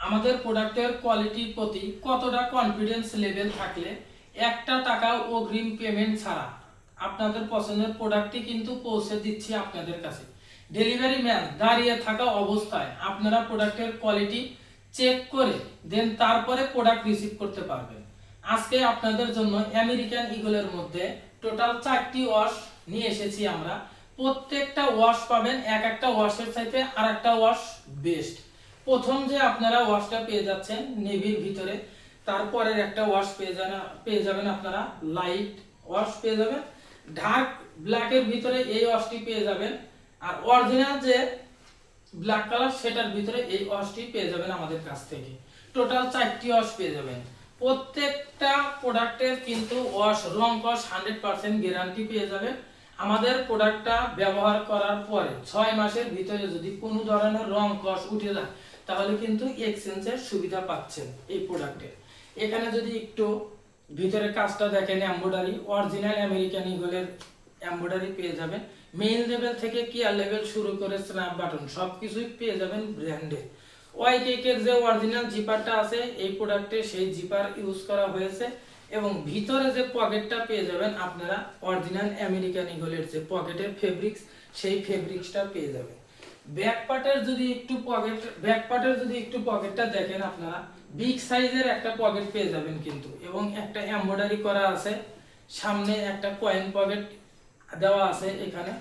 আমাদের প্রোডাক্টের কোয়ালিটির প্রতি কতটা কনফিডেন্স লেভেল থাকলে একটা টাকাও অগ্রিম পেমেন্ট ছাড়া আপনাদের পছন্দের প্রোডাক্টটি কিন্তু পৌঁছে দিচ্ছি আপনাদের কাছে। ডেলিভারি ম্যান দাঁড়িয়ে থাকা অবস্থায় আপনারা প্রোডাক্টের কোয়ালিটি চেক করে দেন তারপরে প্রোডাক্ট রিসিভ করতে পারবেন। আজকে আপনাদের জন্য আমেরিকান ঈগলের মধ্যে টোটাল 4টি ওয়াশ নিয়ে এসেছি আমরা। প্রত্যেকটা ওয়াশ পাবেন এক একটা ওয়াশের চাইতে আরেকটা ওয়াশ বেস্ট। প্রথম যে আপনারা ওয়াশটা পেয়ে যাচ্ছেন নেভির ভিতরে, তারপরের একটা ওয়াশ পেয়ে যাবেন আপনারা লাইট ওয়াশ পেয়ে যাবেন, ডার্ক ব্ল্যাকের ভিতরে এই ওয়াশটি পেয়ে যাবেন, আর অরিজিনাল যে ব্ল্যাক কালার সেটার ভিতরে এই ওয়াশটি পেয়ে যাবেন আমাদের কাছ থেকে। টোটাল 4টি ওয়াশ পেয়ে যাবেন। প্রত্যেকটা প্রোডাক্টের কিন্তু ওয়াশ রং কস 100% গ্যারান্টি পেয়ে যাবেন। আমাদের প্রোডাক্টটা ব্যবহার করার পরে 6 মাসের ভিতরে যদি কোনো ধরনের রং কস উঠে যায় তাহলে কিন্তু এক্সচেঞ্জের সুবিধা পাচ্ছেন এই প্রোডাক্টে। এখানে যদি একটু ভিতরে কাজটা দেখেন, এমব্রয়ডারি অরিজিনাল আমেরিকান ঈগলের এমব্রয়ডারি পেয়ে যাবেন। মেইন লেভেল থেকে কিয়ার লেভেল শুরু করে স্ন্যাপ বাটন সবকিছুই পেয়ে যাবেন ব্র্যান্ডে। ওয়াই কেকের যে অরিজিনাল জিপারটা আছে এই প্রোডাক্টে সেই জিপার ইউজ করা হয়েছে, এবং ভিতরে যে পকেটটা পেয়ে যাবেন আপনারা অরিজিনাল আমেরিকান ঈগলের যে পকেটের ফেব্রিক্স সেই ফেব্রিক্সটা পেয়ে যাবেন। ব্যাক পার্টের যদি একটু পকেটটা দেখেন আপনারা বিগ সাইজের একটা পকেট পেয়ে যাবেন কিন্তু, এবং একটা এমব্রয়ডারি করা আছে, সামনে একটা কয়েন পকেট দেওয়া আছে এখানে।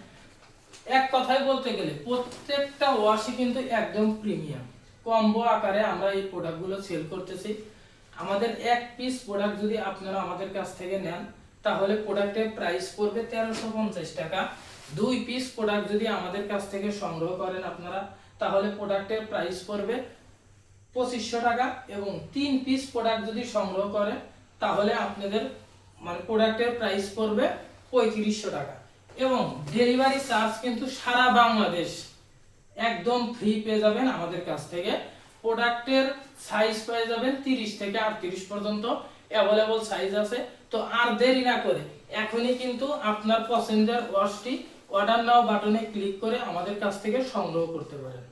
এক কথায় বলতে গেলে প্রত্যেকটা ওয়াশই কিন্তু একদম প্রিমিয়াম। কম্বো আকারে আমরা এই প্রোডাক্টগুলো সেল করতেছি। আমাদের এক পিস প্রোডাক্ট যদি আপনারা আমাদের কাছ থেকে নেন তাহলে প্রোডাক্টের প্রাইস পড়বে 1350 টাকা। 2 পিস প্রোডাক্ট যদি আমাদের কাছ থেকে সংগ্রহ করেন আপনারা তাহলে প্রোডাক্টের প্রাইস পড়বে 2500 টাকা, এবং 3 পিস প্রোডাক্ট যদি সংগ্রহ করেন তাহলে আপনাদের প্রোডাক্টের প্রাইস পড়বে 3500 টাকা। এবং ডেলিভারি চার্জ কিন্তু সারা বাংলাদেশ একদম ফ্রি পেয়ে যাবেন আমাদের কাছ থেকে। প্রোডাক্টের সাইজ পেয়ে যাবেন 30 থেকে 38 পর্যন্ত অ্যাভেলেবল সাইজ আছে। তো আর দেরি না করে এখনই কিন্তু আপনার পছন্দের ওয়াশটি অর্ডার নাও বাটনে ক্লিক করে আমাদের কাছ থেকে সংগ্রহ করতে পারেন।